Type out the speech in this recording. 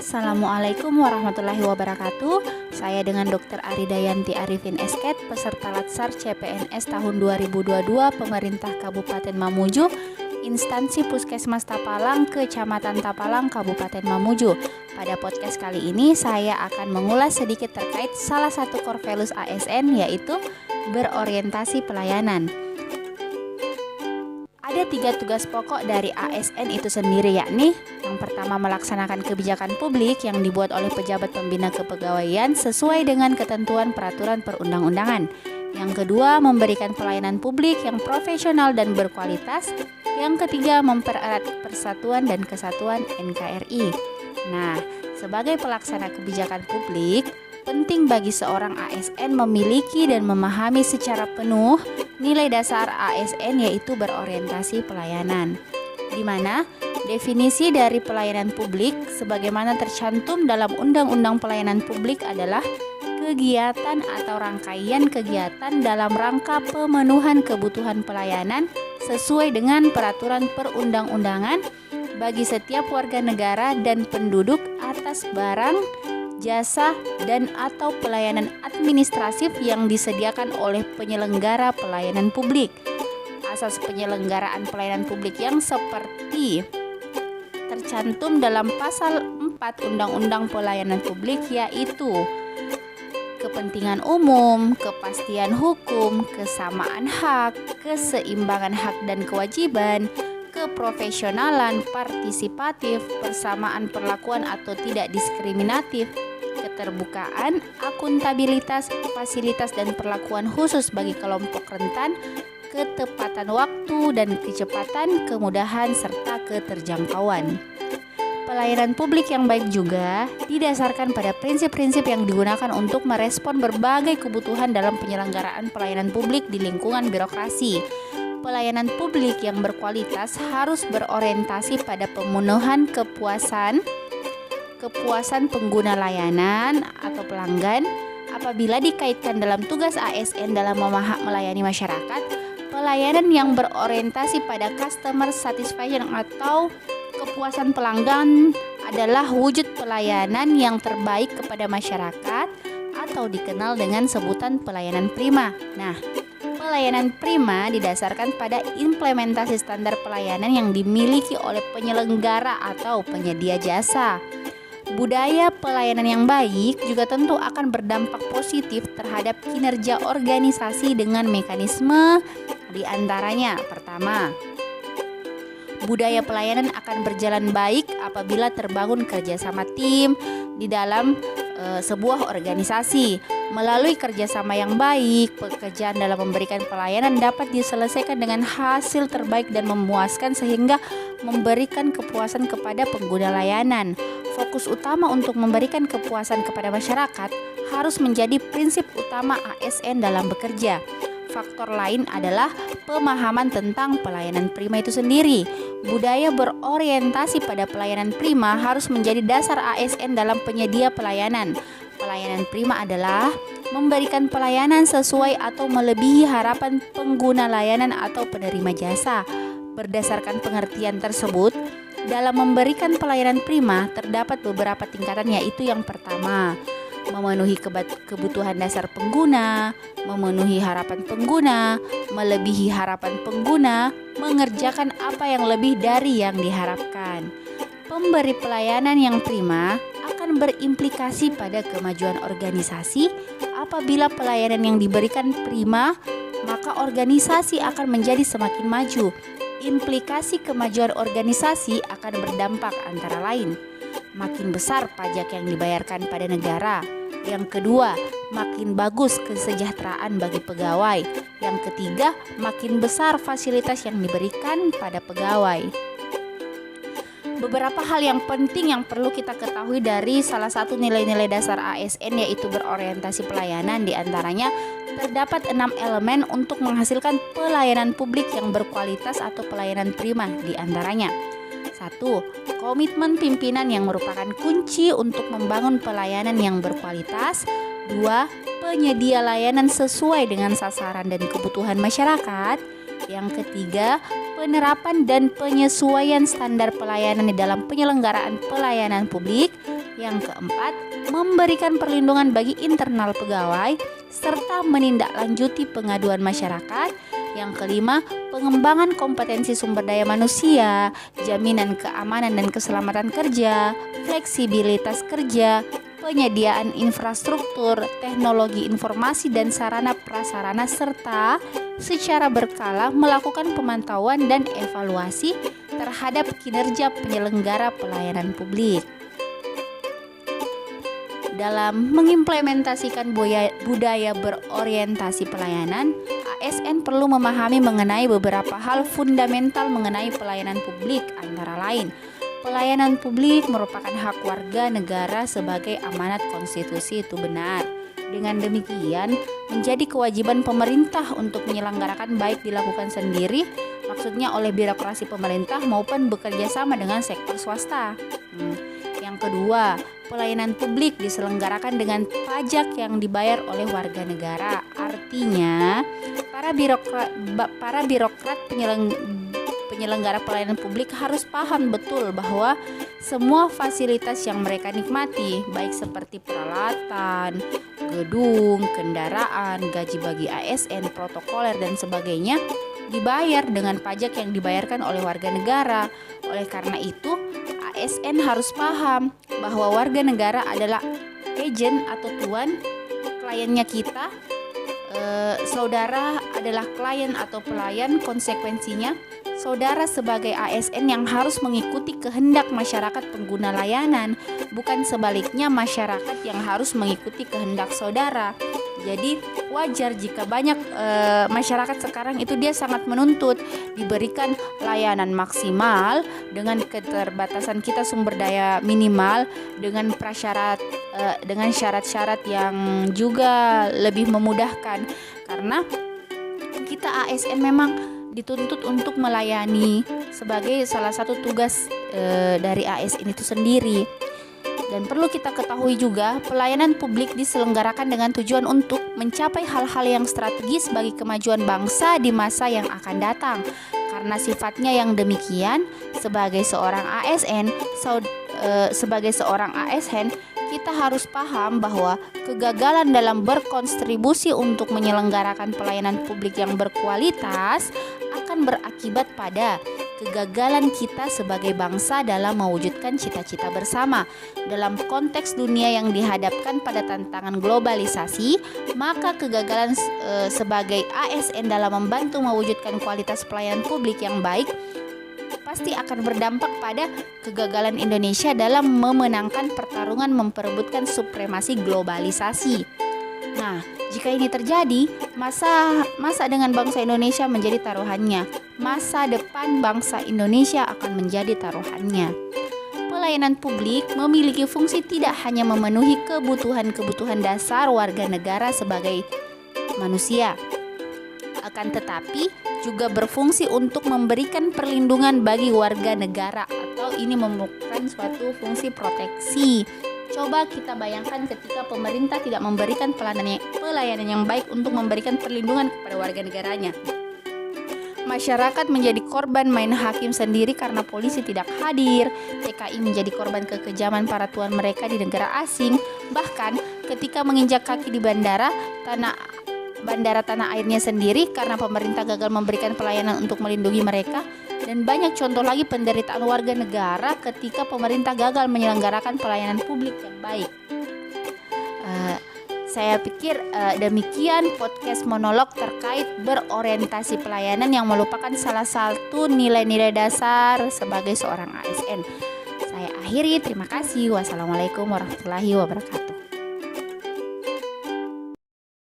Assalamualaikum warahmatullahi wabarakatuh. Saya dengan Dr. Aridayanti Arifin Esket, peserta Latsar CPNS tahun 2022 Pemerintah Kabupaten Mamuju, Instansi Puskesmas Tapalang, Kecamatan Tapalang, Kabupaten Mamuju. Pada podcast kali ini saya akan mengulas sedikit terkait salah satu core values ASN, yaitu berorientasi pelayanan. Ada 3 tugas pokok dari ASN itu sendiri, yakni yang pertama melaksanakan kebijakan publik yang dibuat oleh pejabat pembina kepegawaian sesuai dengan ketentuan peraturan perundang-undangan. Yang kedua, memberikan pelayanan publik yang profesional dan berkualitas. Yang ketiga, mempererat persatuan dan kesatuan NKRI. Nah, sebagai pelaksana kebijakan publik, penting bagi seorang ASN memiliki dan memahami secara penuh nilai dasar ASN, yaitu berorientasi pelayanan. Di mana definisi dari pelayanan publik sebagaimana tercantum dalam Undang-Undang Pelayanan Publik adalah kegiatan atau rangkaian kegiatan dalam rangka pemenuhan kebutuhan pelayanan sesuai dengan peraturan perundang-undangan bagi setiap warga negara dan penduduk atas barang, jasa, dan atau pelayanan administratif yang disediakan oleh penyelenggara pelayanan publik. Asas penyelenggaraan pelayanan publik yang seperti tercantum dalam pasal 4 Undang-Undang Pelayanan Publik, yaitu kepentingan umum, kepastian hukum, kesamaan hak, keseimbangan hak dan kewajiban, keprofesionalan, partisipatif, persamaan perlakuan atau tidak diskriminatif, keterbukaan, akuntabilitas, fasilitas dan perlakuan khusus bagi kelompok rentan, ketepatan waktu dan kecepatan, kemudahan, serta keterjangkauan. Pelayanan publik yang baik juga didasarkan pada prinsip-prinsip yang digunakan untuk merespon berbagai kebutuhan dalam penyelenggaraan pelayanan publik di lingkungan birokrasi. Pelayanan publik yang berkualitas harus berorientasi pada pemenuhan kepuasan pengguna layanan atau pelanggan. Apabila dikaitkan dalam tugas ASN dalam melayani masyarakat, pelayanan yang berorientasi pada customer satisfaction atau kepuasan pelanggan adalah wujud pelayanan yang terbaik kepada masyarakat atau dikenal dengan sebutan pelayanan prima. Nah, pelayanan prima didasarkan pada implementasi standar pelayanan yang dimiliki oleh penyelenggara atau penyedia jasa. Budaya pelayanan yang baik juga tentu akan berdampak positif terhadap kinerja organisasi dengan mekanisme di antaranya. Pertama, budaya pelayanan akan berjalan baik apabila terbangun kerjasama tim di dalam sebuah organisasi. Melalui kerjasama yang baik, pekerjaan dalam memberikan pelayanan dapat diselesaikan dengan hasil terbaik dan memuaskan sehingga memberikan kepuasan kepada pengguna layanan. Fokus utama untuk memberikan kepuasan kepada masyarakat harus menjadi prinsip utama ASN dalam bekerja. Faktor lain adalah pemahaman tentang pelayanan prima itu sendiri. Budaya berorientasi pada pelayanan prima harus menjadi dasar ASN dalam penyedia pelayanan. Pelayanan prima adalah memberikan pelayanan sesuai atau melebihi harapan pengguna layanan atau penerima jasa. Berdasarkan pengertian tersebut, dalam memberikan pelayanan prima terdapat beberapa tingkatan, yaitu yang pertama, memenuhi kebutuhan dasar pengguna, memenuhi harapan pengguna, melebihi harapan pengguna, mengerjakan apa yang lebih dari yang diharapkan. Pemberi pelayanan yang prima akan berimplikasi pada kemajuan organisasi. Apabila pelayanan yang diberikan prima, maka organisasi akan menjadi semakin maju. Implikasi kemajuan organisasi akan berdampak antara lain, makin besar pajak yang dibayarkan pada negara. Yang kedua, makin bagus kesejahteraan bagi pegawai. Yang ketiga, makin besar fasilitas yang diberikan pada pegawai. Beberapa hal yang penting yang perlu kita ketahui dari salah satu nilai-nilai dasar ASN, yaitu berorientasi pelayanan. Di antaranya terdapat 6 elemen untuk menghasilkan pelayanan publik yang berkualitas atau pelayanan prima. Di antaranya 1. Komitmen pimpinan yang merupakan kunci untuk membangun pelayanan yang berkualitas. 2. Penyedia layanan sesuai dengan sasaran dan kebutuhan masyarakat. Yang ketiga, penerapan dan penyesuaian standar pelayanan di dalam penyelenggaraan pelayanan publik. Yang keempat, memberikan perlindungan bagi internal pegawai serta menindaklanjuti pengaduan masyarakat. Yang kelima, pengembangan kompetensi sumber daya manusia, jaminan keamanan dan keselamatan kerja, fleksibilitas kerja, penyediaan infrastruktur, teknologi informasi dan sarana prasarana, serta secara berkala melakukan pemantauan dan evaluasi terhadap kinerja penyelenggara pelayanan publik. Dalam mengimplementasikan budaya berorientasi pelayanan, ASN perlu memahami mengenai beberapa hal fundamental mengenai pelayanan publik, antara lain, pelayanan publik merupakan hak warga negara sebagai amanat konstitusi, itu benar. Dengan demikian, menjadi kewajiban pemerintah untuk menyelenggarakan, baik dilakukan sendiri, maksudnya oleh birokrasi pemerintah, maupun bekerja sama dengan sektor swasta. Yang kedua, pelayanan publik diselenggarakan dengan pajak yang dibayar oleh warga negara. Artinya, para birokrat penyelenggara pelayanan publik harus paham betul bahwa semua fasilitas yang mereka nikmati, baik seperti peralatan, gedung, kendaraan, gaji bagi ASN, protokoler dan sebagainya, dibayar dengan pajak yang dibayarkan oleh warga negara. Oleh karena itu, ASN harus paham bahwa warga negara adalah agent atau tuan, kliennya kita, saudara adalah klien atau pelayan. Konsekuensinya, saudara sebagai ASN yang harus mengikuti kehendak masyarakat pengguna layanan, bukan sebaliknya masyarakat yang harus mengikuti kehendak saudara. Jadi wajar jika banyak masyarakat sekarang itu dia sangat menuntut diberikan layanan maksimal dengan keterbatasan kita sumber daya minimal, dengan prasyarat dengan syarat-syarat yang juga lebih memudahkan, karena kita ASN memang dituntut untuk melayani sebagai salah satu tugas dari ASN itu sendiri. Dan perlu kita ketahui juga, pelayanan publik diselenggarakan dengan tujuan untuk mencapai hal-hal yang strategis bagi kemajuan bangsa di masa yang akan datang. Karena sifatnya yang demikian, sebagai seorang ASN, kita harus paham bahwa kegagalan dalam berkontribusi untuk menyelenggarakan pelayanan publik yang berkualitas akan berakibat pada kegagalan kita sebagai bangsa dalam mewujudkan cita-cita bersama. Dalam konteks dunia yang dihadapkan pada tantangan globalisasi, maka kegagalan sebagai ASN dalam membantu mewujudkan kualitas pelayanan publik yang baik pasti akan berdampak pada kegagalan Indonesia dalam memenangkan pertarungan memperebutkan supremasi globalisasi. Nah, jika ini terjadi, masa dengan bangsa Indonesia menjadi taruhannya. Masa depan bangsa Indonesia akan menjadi taruhannya. Pelayanan publik memiliki fungsi tidak hanya memenuhi kebutuhan-kebutuhan dasar warga negara sebagai manusia, akan tetapi juga berfungsi untuk memberikan perlindungan bagi warga negara, atau ini merupakan suatu fungsi proteksi. Coba kita bayangkan ketika pemerintah tidak memberikan pelayanan yang baik untuk memberikan perlindungan kepada warga negaranya. Masyarakat menjadi korban main hakim sendiri karena polisi tidak hadir. TKI menjadi korban kekejaman para tuan mereka di negara asing. Bahkan ketika menginjak kaki di bandara tanah airnya sendiri karena pemerintah gagal memberikan pelayanan untuk melindungi mereka. Dan banyak contoh lagi penderitaan warga negara ketika pemerintah gagal menyelenggarakan pelayanan publik yang baik. Saya pikir demikian podcast monolog terkait berorientasi pelayanan yang merupakan salah satu nilai-nilai dasar sebagai seorang ASN. Saya akhiri, terima kasih. Wassalamualaikum warahmatullahi wabarakatuh.